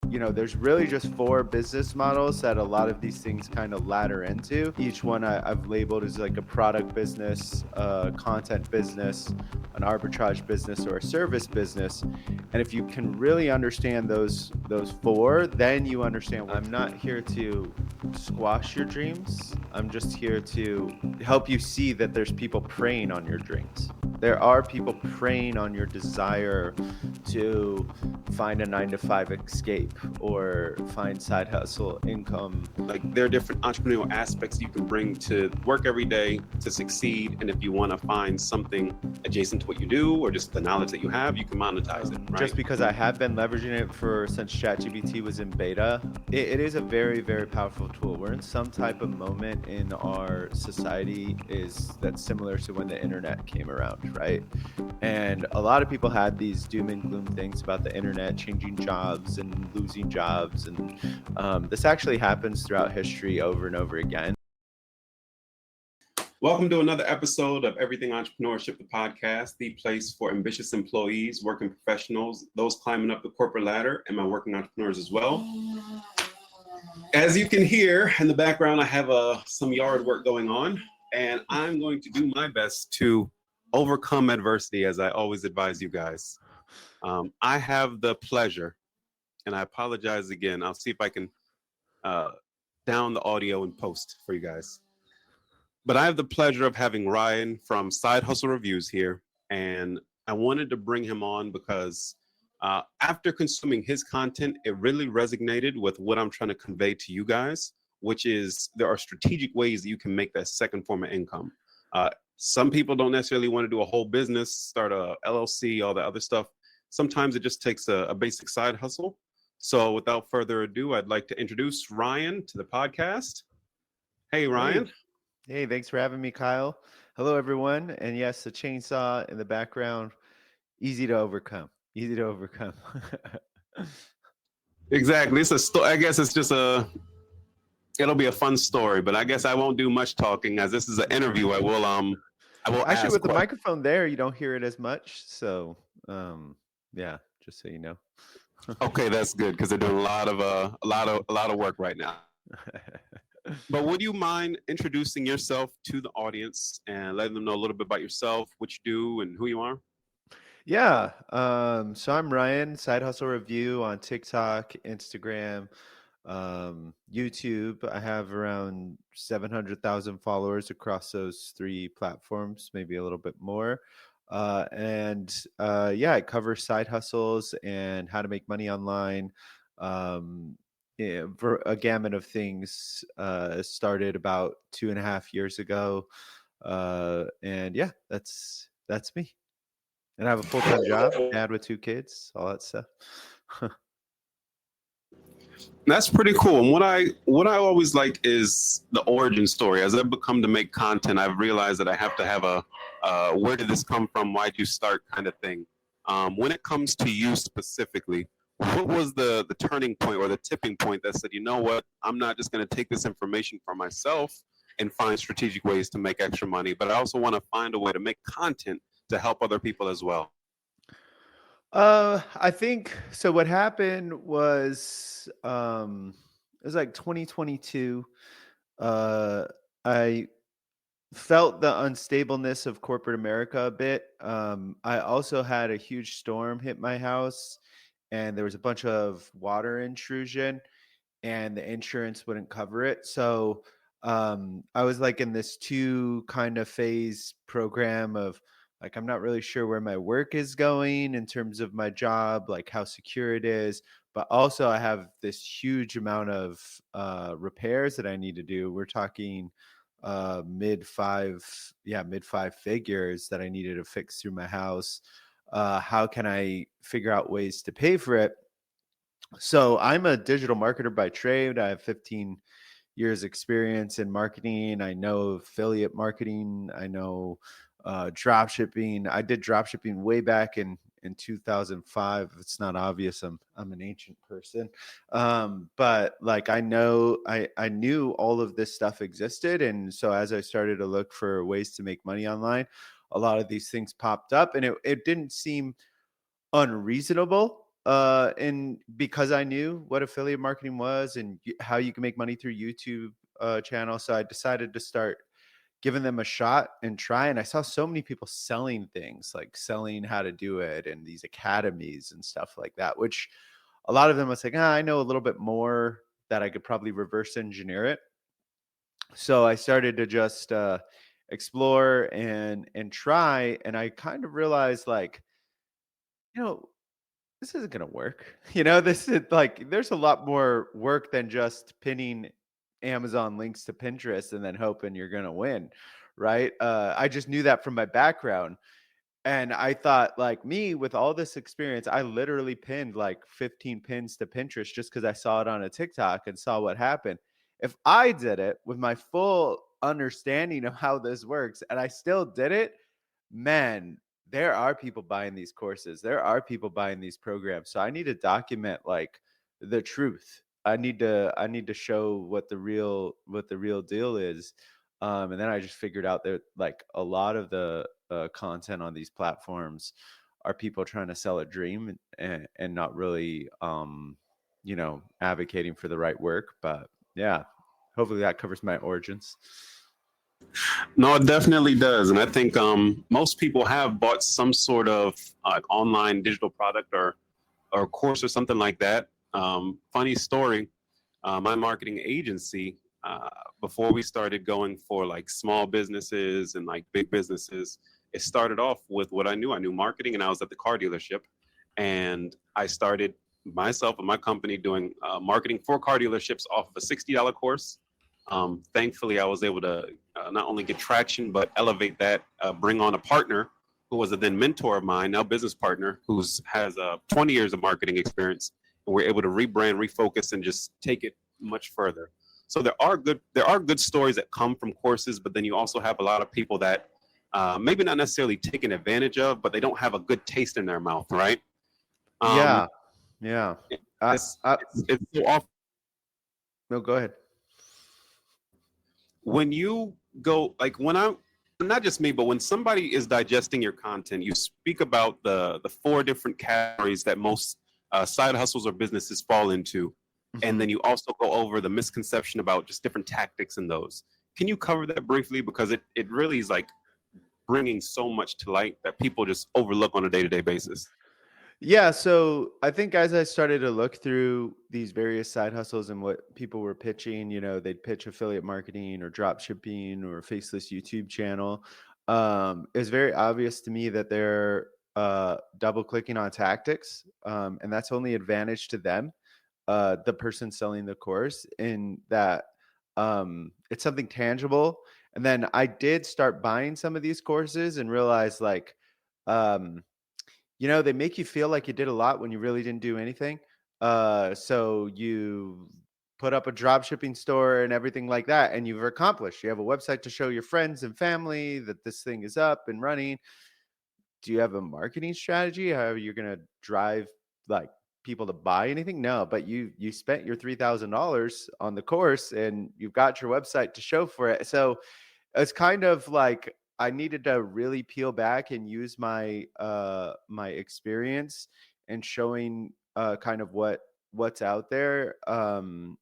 there's really just four business models that a lot of these things kind of ladder into. Each one I've labeled as like a product business, a content business, an arbitrage business, or a service business. And if you can really understand those four, then you understand I'm not here to squash your dreams. I'm just here to help you see that there's people preying on your dreams. There are people preying on your desire to find a 9 to 5 escape or find side hustle income. Like, there are different entrepreneurial aspects you can bring to work every day to succeed. And if you want to find something adjacent to what you do or just the knowledge that you have, you can monetize it, right? Just because I have been leveraging it since ChatGPT was in beta, it is a very, very powerful tool. We're in some type of moment in our society that's similar to when the internet came around, right? And a lot of people had these doom and gloom things about the internet changing jobs and losing jobs. And this actually happens throughout history over and over again. Welcome to another episode of Everything Entrepreneurship, the podcast, the place for ambitious employees, working professionals, those climbing up the corporate ladder, and my working entrepreneurs as well. As you can hear in the background, I have some yard work going on, and I'm going to do my best to overcome adversity, as I always advise you guys. I have the pleasure, and I apologize again. I'll see if I can down the audio and post for you guys. But I have the pleasure of having Ryan from Side Hustle Reviews here, and I wanted to bring him on because after consuming his content, it really resonated with what I'm trying to convey to you guys, which is there are strategic ways that you can make that second form of income. Some people don't necessarily want to do a whole business, start a LLC, all that other stuff. Sometimes it just takes a basic side hustle. So without further ado, I'd like to introduce Ryan to the podcast. Hey, Ryan. Hey, thanks for having me, Kyle. Hello, everyone. And yes, the chainsaw in the background, easy to overcome. Easy to overcome. Exactly. I guess it's just it'll be a fun story, but I guess I won't do much talking as this is an interview. I will actually with the microphone there, you don't hear it as much. So yeah, just so you know. Okay, that's good because they're doing a lot of work right now. But would you mind introducing yourself to the audience and letting them know a little bit about yourself, what you do, and who you are? Yeah. So I'm Ryan, Side Hustle Review on TikTok, Instagram, YouTube. I have around 700,000 followers across those three platforms, maybe a little bit more. Yeah, I cover side hustles and how to make money online. For a gamut of things. Started about 2.5 years ago. And yeah, that's me. And I have a full-time job, dad with 2 kids, all that stuff. That's pretty cool. And what I always like is the origin story. As I've become to make content, I've realized that I have to have a where did this come from? Why'd you start kind of thing. When it comes to you specifically, what was the turning point or the tipping point that said, you know what, I'm not just going to take this information for myself and find strategic ways to make extra money, but I also want to find a way to make content to help other people as well? I think so. What happened was it was like 2022. I felt the unstableness of corporate America a bit. I also had a huge storm hit my house, and there was a bunch of water intrusion, and the insurance wouldn't cover it. So I was like in this 2 kind of phase program of like, I'm not really sure where my work is going in terms of my job, like how secure it is. But also I have this huge amount of repairs that I need to do. We're talking mid five figures that I needed to fix through my house. How can I figure out ways to pay for it? So I'm a digital marketer by trade. I have 15 years experience in marketing. I know affiliate marketing. I know drop shipping. I did drop shipping way back in 2005. If it's not obvious, I'm an ancient person. But like I knew all of this stuff existed. And so as I started to look for ways to make money online, a lot of these things popped up, and it didn't seem unreasonable. and because I knew what affiliate marketing was and how you can make money through YouTube channel, so I decided to start giving them a shot and try. And I saw so many people selling things, like selling how to do it, and these academies and stuff like that. Which a lot of them was like, I know a little bit more that I could probably reverse engineer it. So I started to just explore and try, and I kind of realized like, you know, this isn't gonna work. This is like there's a lot more work than just pinning Amazon links to Pinterest and then hoping you're gonna win, right? I just knew that from my background. And I thought, like me, with all this experience, I literally pinned like 15 pins to Pinterest just because I saw it on a TikTok and saw what happened. If I did it with my full understanding of how this works and I still did it, man, there are people buying these courses. There are people buying these programs. So I need to document like the truth. I need to show what the real deal is. And then I just figured out that like a lot of the content on these platforms are people trying to sell a dream and not really advocating for the right work. But yeah, hopefully that covers my origins. No, it definitely does, and I think most people have bought some sort of online digital product or course or something like that. Funny story, my marketing agency, before we started going for like small businesses and like big businesses, it started off with what I knew. I knew marketing, and I was at the car dealership, and I started myself and my company doing marketing for car dealerships off of a $60 course. Thankfully, I was able to not only get traction but elevate that, bring on a partner who was a then mentor of mine, now business partner, who has 20 years of marketing experience, and we're able to rebrand, refocus, and just take it much further. So there are good stories that come from courses, but then you also have a lot of people that maybe not necessarily taken advantage of, but they don't have a good taste in their mouth, right? Um, Yeah, yeah. I, it's, I it's so often no, go ahead. when you go like when I'm not just me, but when somebody is digesting your content, you speak about the four different categories that most side hustles or businesses fall into, and Mhm. then you also go over the misconception about just different tactics in those. Can you cover that briefly, because it really is like bringing so much to light that people just overlook on a day-to-day basis. Yeah, so I think as I started to look through these various side hustles and what people were pitching, they'd pitch affiliate marketing or drop shipping or faceless YouTube channel. It was very obvious to me that they're double clicking on tactics, and that's only advantage to them, the person selling the course, in that it's something tangible. And then I did start buying some of these courses and realized like, um, they make you feel like you did a lot when you really didn't do anything. So you put up a drop shipping store and everything like that, and you've accomplished. You have a website to show your friends and family that this thing is up and running. Do you have a marketing strategy? How are you going to drive like people to buy anything? No, but you spent your $3,000 on the course and you've got your website to show for it. So it's kind of like I needed to really peel back and use my experience and showing kind of what's out there, and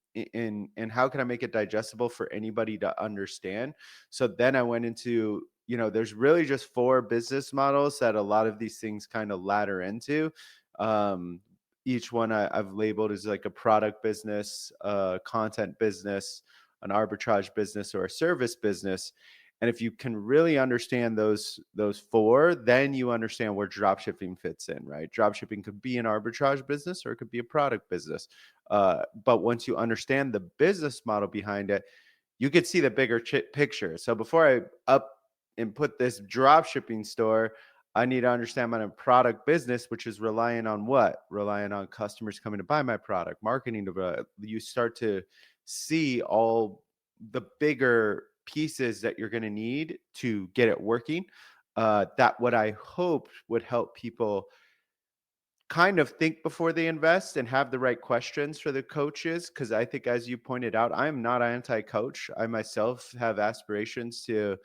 how can I make it digestible for anybody to understand. So then I went into, there's really just four business models that a lot of these things kind of ladder into. um, each one I've labeled as like a product business, a content business, an arbitrage business, or a service business. And if you can really understand those four, then you understand where dropshipping fits in, right? Dropshipping could be an arbitrage business or it could be a product business. But once you understand the business model behind it, you could see the bigger picture. So before I up and put this drop shipping store, I need to understand my product business, which is relying on what? Relying on customers coming to buy my product, marketing to you start to see all the bigger pieces that you're going to need to get it working. That what I hope would help people kind of think before they invest and have the right questions for the coaches. Because I think, as you pointed out, I'm not anti-coach. I myself have aspirations to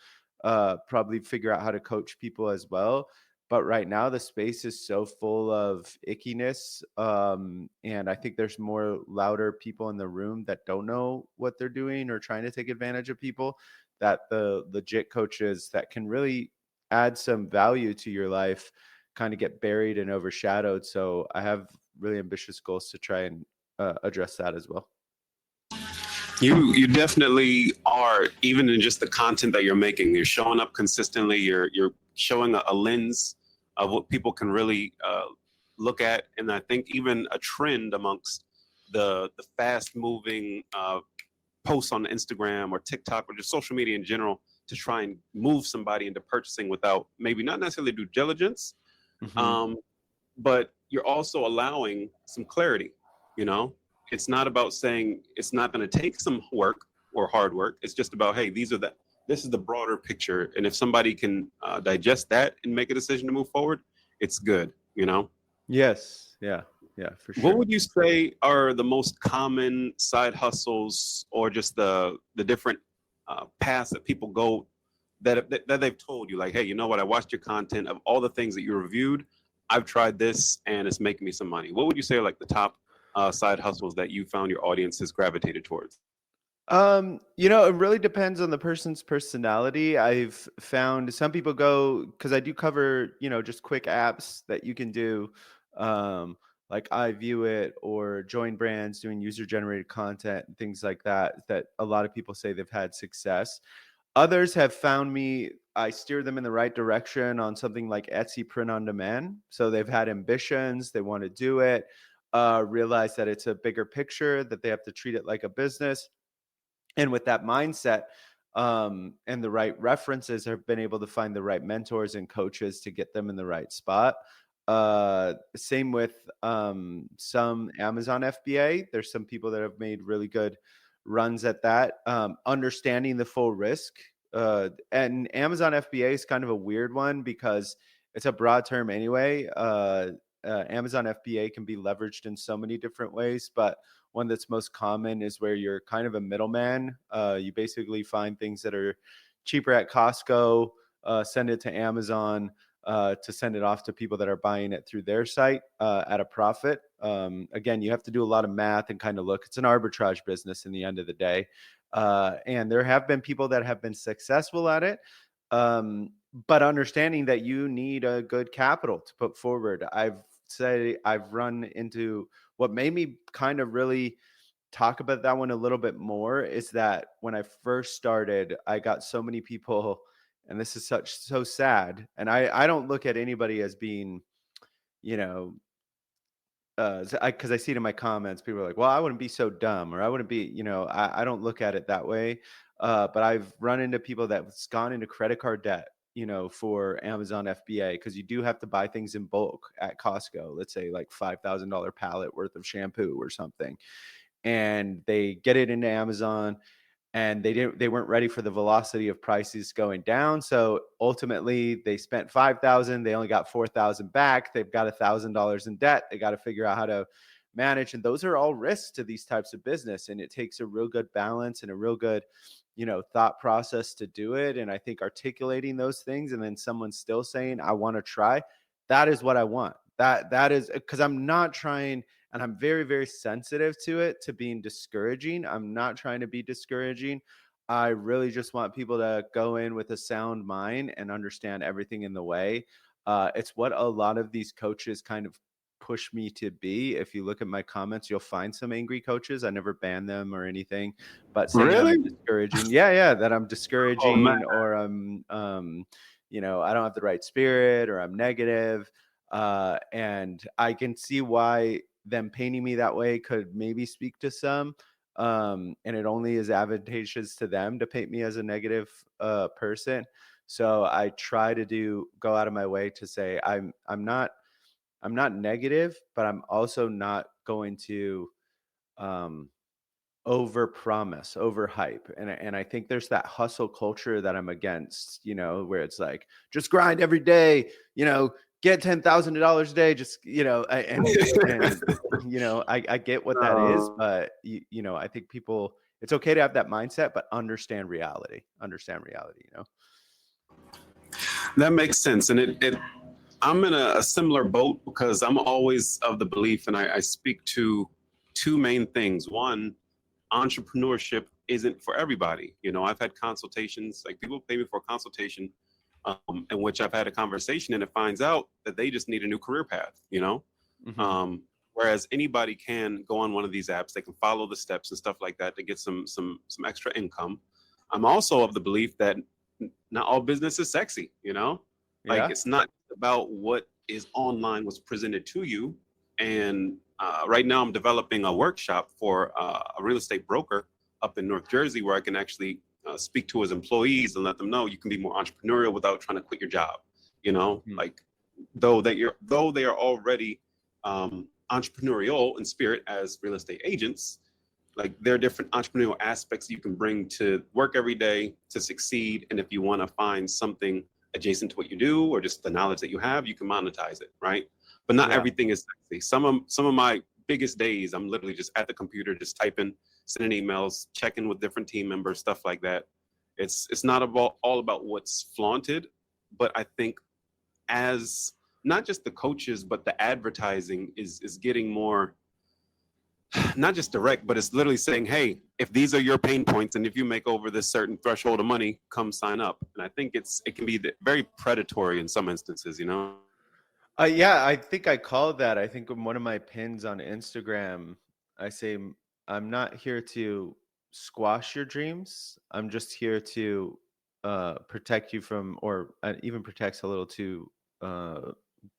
probably figure out how to coach people as well. But right now, the space is so full of ickiness. And I think there's more louder people in the room that don't know what they're doing or trying to take advantage of people, that the legit coaches that can really add some value to your life kind of get buried and overshadowed. So I have really ambitious goals to try and address that as well. You definitely are, even in just the content that you're making. You're showing up consistently. You're showing a lens of what people can really look at, and I think even a trend amongst the fast moving posts on Instagram or TikTok or just social media in general to try and move somebody into purchasing without maybe not necessarily due diligence, Hmm. um, but you're also allowing some clarity. You know, it's not about saying it's not going to take some work or hard work. It's just about, hey, this is the broader picture, and if somebody can digest that and make a decision to move forward, it's good. You know. Yes. Yeah. Yeah, for What sure. would you say are the most common side hustles, or just the different paths that people go that they've told you, like, hey, you know what? I watched your content of all the things that you reviewed. I've tried this, and it's making me some money. What would you say are like the top side hustles that you found your audience has gravitated towards? It really depends on the person's personality. I've found some people go because I do cover, just quick apps that you can do, um, like I View It or Join Brands doing user generated content and things like that, that a lot of people say they've had success. Others have found me, I steer them in the right direction on something like Etsy print on demand. So they've had ambitions, they want to do it, realize that it's a bigger picture, that they have to treat it like a business, and with that mindset, and the right references, have been able to find the right mentors and coaches to get them in the right spot. Same with some Amazon FBA. There's some people that have made really good runs at that. Understanding the full risk. And Amazon FBA is kind of a weird one because it's a broad term anyway. Amazon FBA can be leveraged in so many different ways, but one that's most common is where you're kind of a middleman. You basically find things that are cheaper at Costco, send it to Amazon, to send it off to people that are buying it through their site at a profit. Again, you have to do a lot of math and kind of look. It's an arbitrage business in the end of the day. And there have been people that have been successful at it. But understanding that you need a good capital to put forward. I've run into what made me kind of really talk about that one a little bit more is that when I first started, I got so many people, and this is so sad. And I don't look at anybody as being, you know, because I see it in my comments, people are like, well, I wouldn't be so dumb, or I wouldn't be, I don't look at it that way. But I've run into people that's gone into credit card debt, for Amazon FBA, because you do have to buy things in bulk at Costco, let's say like $5,000 pallet worth of shampoo or something. And they get it into Amazon, and they weren't ready for the velocity of prices going down. So ultimately they spent 5,000, they only got 4,000 back. They've got $1,000 in debt. They got to figure out how to manage. And those are all risks to these types of business. And it takes a real good balance and a real good, thought process to do it. And I think articulating those things and then someone still saying, I want to try, that is what I want. That is because I'm not trying, and I'm very, very sensitive to it, to being discouraging. I'm not trying to be discouraging. I really just want people to go in with a sound mind and understand everything in the way. It's what a lot of these coaches kind of push me to be. If you look at my comments, you'll find some angry coaches. I never ban them or anything, but saying I'm Really? discouraging. Yeah, yeah, that I'm Oh man. discouraging, or I'm, I don't have the right spirit, or I'm negative. And I can see why them painting me that way could maybe speak to some. And it only is advantageous to them to paint me as a negative person. So I try to go out of my way to say I'm not negative, but I'm also not going to um over promise, over hype. And I think there's that hustle culture that I'm against, where it's like, just grind every day, get $10,000 a day, just, and I get what that is, Uh, but I think people, it's okay to have that mindset, but understand reality. that makes sense, and it I'm in a similar boat because I'm always of the belief, and I speak to two main things. One, entrepreneurship isn't for everybody. You know, I've had consultations, like people pay me for a consultation in which I've had a conversation and it finds out that they just need a new career path, you know? Hmm. Whereas anybody can go on one of these apps, they can follow the steps and stuff like that to get some extra income. I'm also of the belief that not all business is sexy, you know? Like Yeah. it's not about what is online, what's presented to you. And right now I'm developing a workshop for a real estate broker up in North Jersey where I can actually speak to his employees and let them know you can be more entrepreneurial without trying to quit your job. You know, Mhm. like though they are already entrepreneurial in spirit as real estate agents, like there are different entrepreneurial aspects you can bring to work every day to succeed. And if you want to find something adjacent to what you do or just the knowledge that you have, you can monetize it, right? But not Yeah. everything is sexy. Some of my biggest days, I'm literally just at the computer, just typing, sending emails, checking with different team members, stuff like that. It's not about all about what's flaunted, but I think as not just the coaches, but the advertising is getting more not just direct, but it's literally saying, hey, if these are your pain points and if you make over this certain threshold of money, come sign up. And I think it can be very predatory in some instances, you know? Yeah, I think I called that. I think in one of my pins on Instagram, I say, I'm not here to squash your dreams. I'm just here to protect you from, or even protects a little too uh,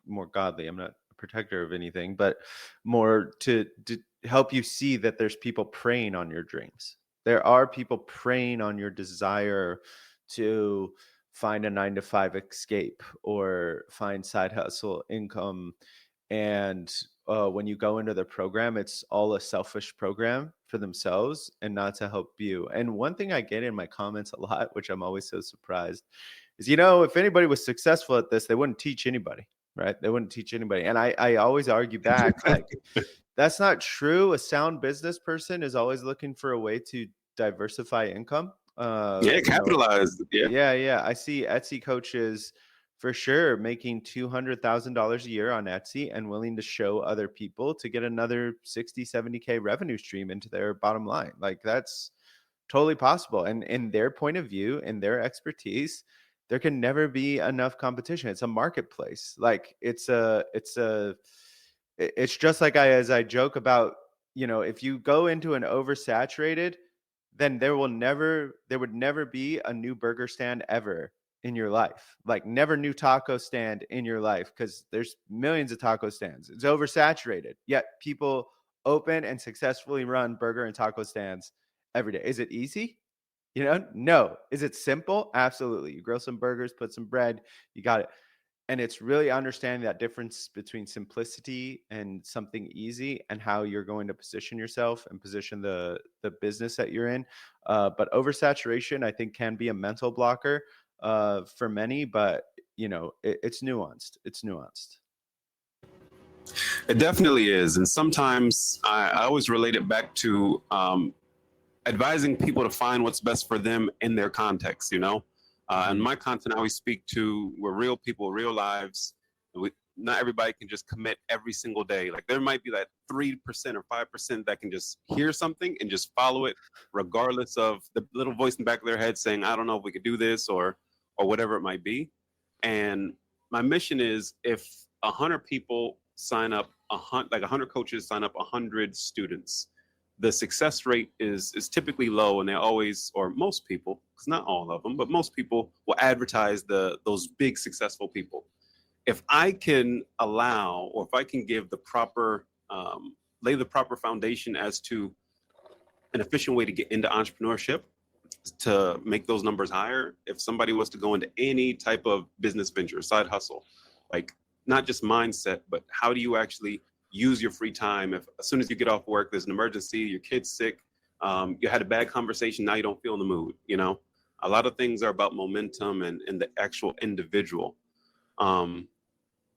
more godly. I'm not a protector of anything, but more to help you see that there's people preying on your dreams. There are people preying on your desire to find a 9 to 5 escape or find side hustle income. And when you go into the program, it's all a selfish program for themselves and not to help you. And one thing I get in my comments a lot, which I'm always so surprised, is, if anybody was successful at this, they wouldn't teach anybody, right? They wouldn't teach anybody. And I always argue back, like, that's not true. A sound business person is always looking for a way to diversify income. Yeah, capitalize. Yeah. Yeah, yeah. I see Etsy coaches for sure making $200,000 a year on Etsy and willing to show other people to get another 60, 70K revenue stream into their bottom line. Like, that's totally possible. And in their point of view and their expertise, there can never be enough competition. It's a marketplace. Like, it's just like as I joke about, if you go into an oversaturated, then there would never be a new burger stand ever in your life. Like, never new taco stand in your life, because there's millions of taco stands. It's oversaturated. Yet people open and successfully run burger and taco stands every day. Is it easy? No. Is it simple? Absolutely. You grill some burgers, put some bread, you got it. And it's really understanding that difference between simplicity and something easy, and how you're going to position yourself and position the business that you're in. But oversaturation, I think, can be a mental blocker for many, but it's nuanced. It's nuanced. It definitely is. And sometimes I always relate it back to advising people to find what's best for them in their context, you know? And Hmm. my content I always speak to, we're real people, real lives. Not everybody can just commit every single day. Like there might be that 3% or 5% that can just hear something and just follow it, regardless of the little voice in the back of their head saying, I don't know if we could do this or whatever it might be. And my mission is if 100 people sign up, like 100 coaches sign up 100 students, the success rate is typically low, and they always, or most people, because not all of them, but most people will advertise those big successful people. If I can allow, or if I can give the proper lay the proper foundation as to an efficient way to get into entrepreneurship to make those numbers higher. If somebody was to go into any type of business venture, side hustle, like not just mindset, but how do you actually use your free time? If as soon as you get off work, there's an emergency, your kid's sick, you had a bad conversation, now you don't feel in the mood, you know? A lot of things are about momentum and the actual individual. Um,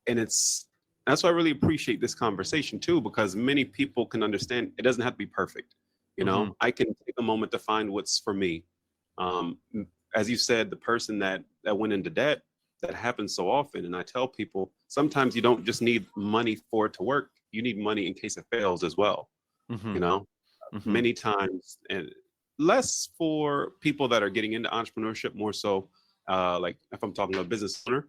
and that's why I really appreciate this conversation too, because many people can understand it doesn't have to be perfect. You Hmm. know, I can take a moment to find what's for me. um, as you said, the person that went into debt, that happens so often. And I tell people sometimes you don't just need money for it to work, you need money in case it fails as well. Hmm. You know, Hmm. many times, and less for people that are getting into entrepreneurship, more so like if I'm talking to a business owner,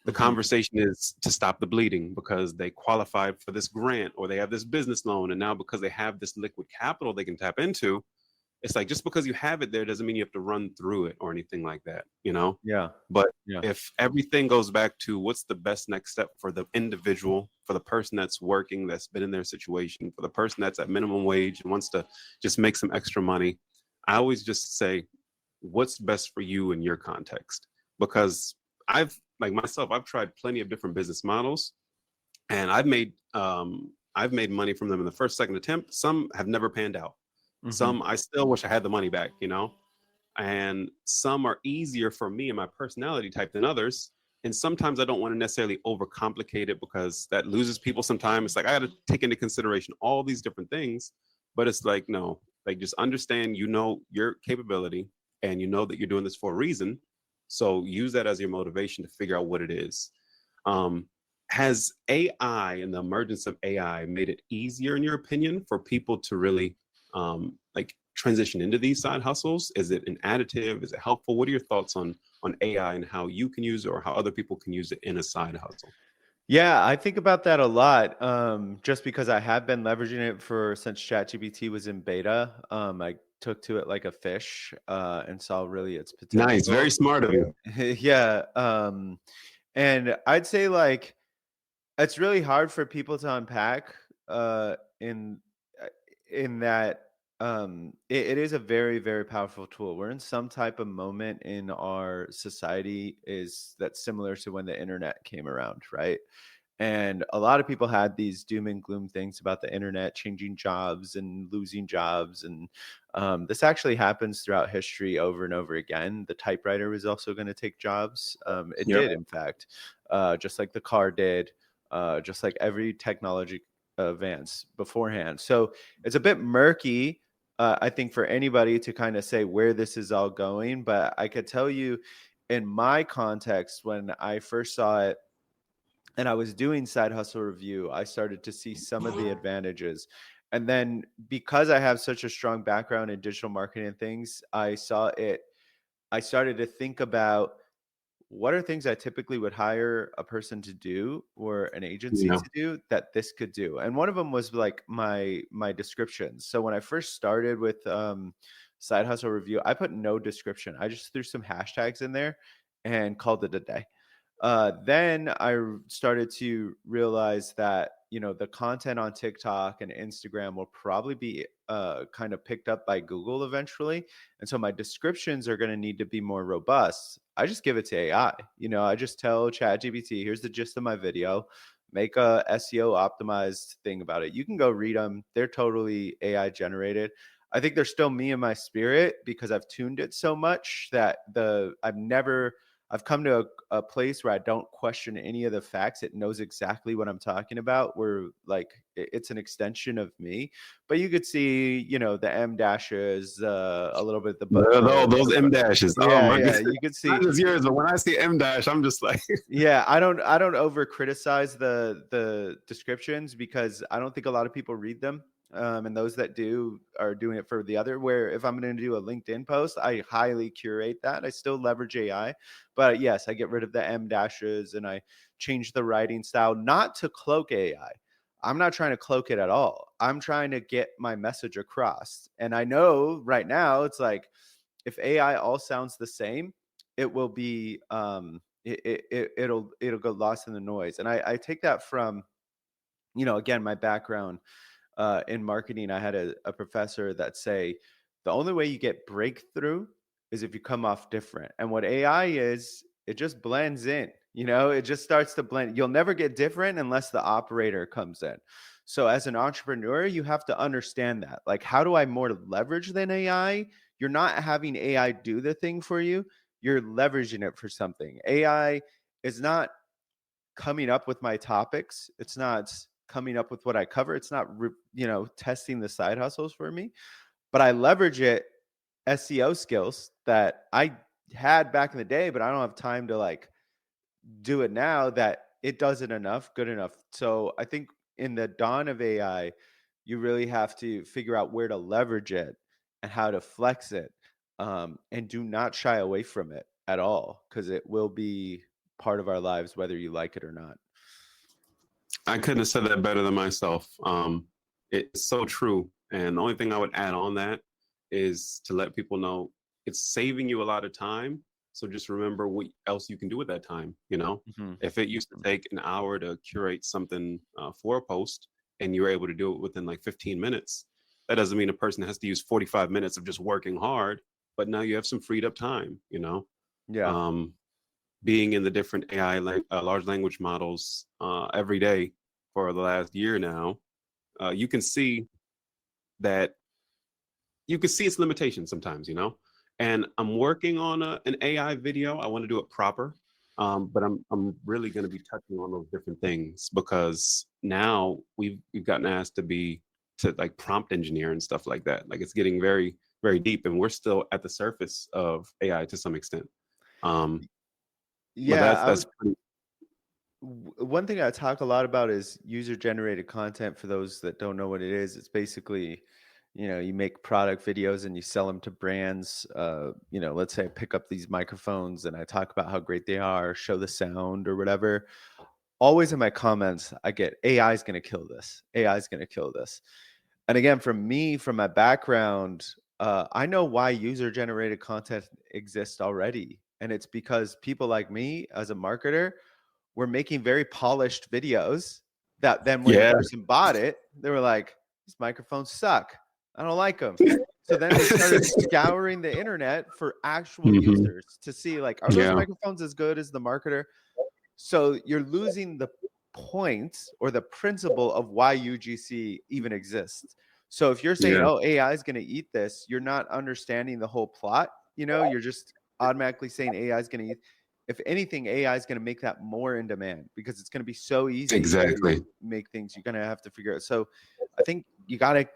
the Hmm. conversation is to stop the bleeding because they qualified for this grant or they have this business loan. And now because they have this liquid capital they can tap into, it's like just because you have it there doesn't mean you have to run through it or anything like that, you know? Yeah. But Yeah. if everything goes back to what's the best next step for the individual, for the person that's working, that's been in their situation, for the person that's at minimum wage and wants to just make some extra money, I always just say, what's best for you in your context? Because like myself, I've tried plenty of different business models and I've made money from them in the first, second attempt. Some have never panned out. Hmm. Some I still wish I had the money back, you know? And some are easier for me and my personality type than others. And sometimes I don't want to necessarily overcomplicate it because that loses people sometimes. It's like I got to take into consideration all these different things, but it's like, no, like just understand, you know, your capability and you know that you're doing this for a reason. So use that as your motivation to figure out what it is. Um, has AI and the emergence of AI made it easier, in your opinion, for people to really like transition into these side hustles? Is it an additive? Is it helpful? What are your thoughts on AI and how you can use it or how other people can use it in a side hustle? Yeah, I think about that a lot. Just because I have been leveraging it for since ChatGPT was in beta. I took to it like a fish, and saw really its Nice, very potential. smart of you. Yeah. And I'd say like it's really hard for people to unpack uh, in that it is a very, very powerful tool. We're in some type of moment in our society is that's similar to when the internet came around, right? And a lot of people had these doom and gloom things about the internet changing jobs and losing jobs. And this actually happens throughout history over and over again. The typewriter was also going to take jobs. It Yep. did, in fact, just like the car did, just like every technology advance beforehand. So it's a bit murky, I think, for anybody to kind of say where this is all going. But I could tell you in my context, when I first saw it, and I was doing side hustle review, I started to see some of the advantages. And then because I have such a strong background in digital marketing and things, I started to think about what are things I typically would hire a person to do or an agency Yeah. to do that this could do. And one of them was like my descriptions. So when I first started with side hustle review, I put no description. I just threw some hashtags in there and called it a day. Then started to realize that the content on TikTok and Instagram will probably be kind of picked up by Google eventually, and so my descriptions are going to need to be more robust. I just give it to AI. I just tell ChatGPT, "Here's the gist of my video. Make a SEO optimized thing about it." You can go read them; they're totally AI generated. I think they're still me in my spirit because I've tuned it so much that I've come to a place where I don't question any of the facts. It knows exactly what I'm talking about. Where like it's an extension of me. But you could see, the M dashes, a little bit Those M dashes. Oh yeah, my yeah. goodness. You could Not see, just yours, but when I see M dash, I'm just like, yeah. I don't over criticize the descriptions because I don't think a lot of people read them. And those that do are doing it for the other. Where if I'm going to do a LinkedIn post, I highly curate that. I still leverage AI, but yes, I get rid of the M dashes and I change the writing style, not to cloak AI. I'm not trying to cloak it at all. I'm trying to get my message across. And I know right now it's like if AI all sounds the same, it will be it'll go lost in the noise. And I take that from again my background in marketing. I had a professor that say the only way you get breakthrough is if you come off different. And what AI is, it just blends in. It just starts to blend. You'll never get different unless the operator comes in. So as an entrepreneur, you have to understand that. Like, how do I more leverage than AI? You're not having AI do the thing for you. You're leveraging it for something. AI is not coming up with my topics. It's not coming up with what I cover. It's not, testing the side hustles for me, but I leverage it SEO skills that I had back in the day, but I don't have time to like do it now that it does it enough, good enough. So I think in the dawn of AI, you really have to figure out where to leverage it and how to flex it, and do not shy away from it at all because it will be part of our lives whether you like it or not. I couldn't have said that better than myself. It's so true. And the only thing I would add on that is to let people know it's saving you a lot of time. So just remember what else you can do with that time. You know, Mhm. if it used to Mhm. take an hour to curate something for a post and you're able to do it within like 15 minutes, that doesn't mean a person has to use 45 minutes of just working hard, but now you have some freed up time, you know? Yeah. Um, Being in the different large language models every day for the last year now, you can see that you can see its limitations sometimes, you know. And I'm working on an AI video. I want to do it proper, but I'm really going to be touching on those different things because now we've gotten asked to like prompt engineer and stuff like that. Like it's getting very deep, and we're still at the surface of AI to some extent. Um, but Yeah, that's I that's would pretty, one thing I talk a lot about is user generated content. For those that don't know what it is, it's basically, you make product videos and you sell them to brands. Let's say I pick up these microphones and I talk about how great they are, show the sound or whatever. Always in my comments, I get AI is going to kill this. AI is going to kill this. And again, from me, from my background, I know why user generated content exists already. And it's because people like me as a marketer were making very polished videos that then when a yeah, person bought it, they were like, these microphones suck. I don't like them. So then they started scouring the internet for actual hmm users to see like, are those yeah, microphones as good as the marketer? So you're losing the point or the principle of why UGC even exists. So if you're saying, yeah, "Oh, AI is going to eat this," you're not understanding the whole plot. You're just automatically saying AI is going to eat. If anything, AI is going to make that more in demand because it's going to be so easy exactly. to make things. You're going to have to figure out. So I think you got to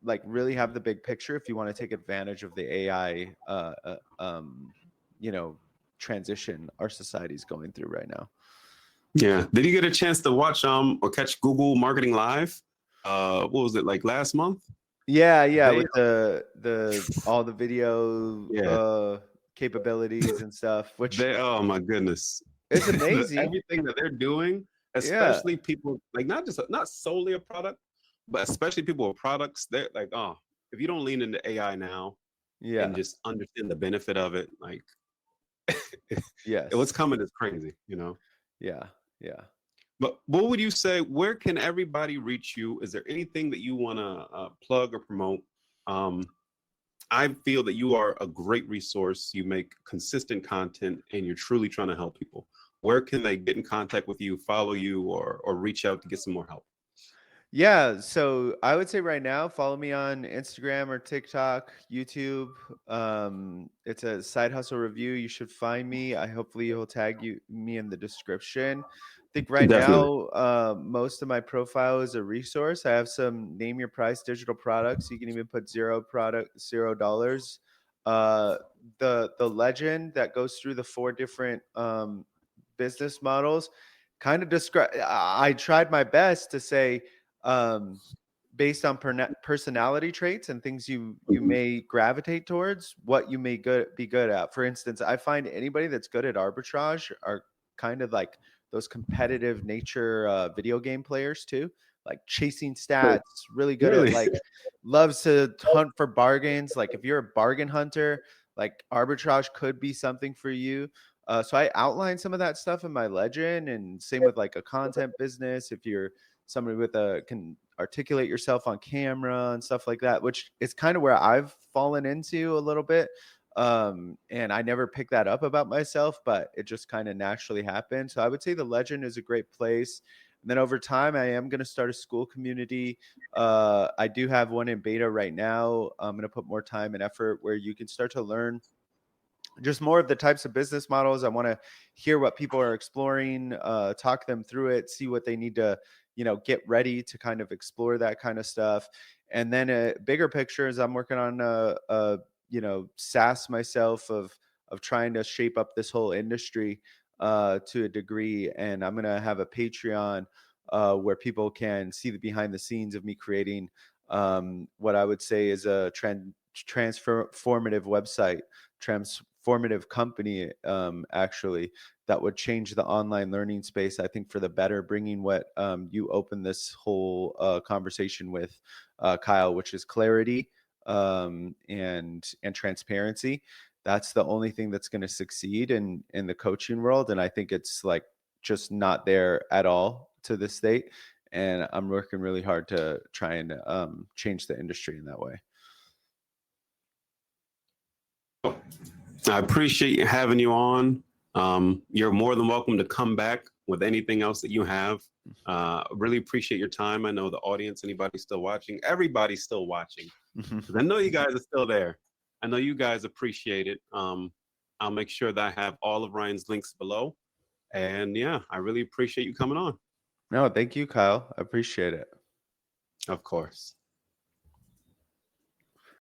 like really have the big picture if you want to take advantage of the AI, you know, transition our society is going through right now. Yeah. Did you get a chance to watch or catch Google Marketing Live? What was it like last month? Yeah, yeah, They with the all the video, yeah, capabilities and stuff, which they oh my goodness. is amazing. Everything that they're doing, Yeah, especially people like not solely a product, but especially people with products, they're like, oh, if you don't lean into AI now and yeah, just understand the benefit of it, like what's yes, coming is crazy, you know. yeah, yeah. But what would you say? Where can everybody reach you? Is there anything that you want to plug or promote? Um, I feel that you are a great resource. You make consistent content, and you're truly trying to help people. Where can they get in contact with you, follow you, or reach out to get some more help? Yeah, so I would say right now, follow me on Instagram or TikTok, YouTube. It's a side hustle review. You should find me. I hopefully you'll tag me in the description. I think right Definitely. now, most of my profile is a resource. I have some name your price digital products. You can even put $0. Uh, the legend that goes through the four different business models kind of describe. I tried my best to say um, based on personality traits and things you Mhm. may gravitate towards, what you may be good at. For instance, I find anybody that's good at arbitrage are kind of like those competitive nature video game players too, like chasing stats, really good at Really? like loves to hunt for bargains. Like if you're a bargain hunter, like arbitrage could be something for you. So I outline some of that stuff in my legend, and same with like a content business. If you're somebody with a can articulate yourself on camera and stuff like that, which is kind of where I've fallen into a little bit. And I never picked that up about myself, but it just kind of naturally happened. So I would say the legend is a great place. And then over time, I am going to start a school community. I do have one in beta right now. I'm going to put more time and effort where you can start to learn just more of the types of business models. I want to hear what people are exploring, talk them through it, see what they need to, get ready to kind of explore that kind of stuff. And then a bigger picture is I'm working on SaaS myself of trying to shape up this whole industry. to a degree, and I'm gonna have a Patreon where people can see the behind the scenes of me creating what I would say is a transformative website, transformative company, actually, that would change the online learning space, I think, for the better, bringing what you opened this whole conversation with, Kyle, which is clarity, and transparency. That's the only thing that's going to succeed in the coaching world, and I think it's like just not there at all to this state. And I'm working really hard to try and change the industry in that way. I appreciate having you on. You're more than welcome to come back with anything else that you have. Really appreciate your time. I know the audience, anybody still watching, everybody's still watching. I know you guys are still there. I know you guys appreciate it. I'll make sure that I have all of Ryan's links below. And yeah, I really appreciate you coming on. No, thank you, Kyle. I appreciate it. Of course.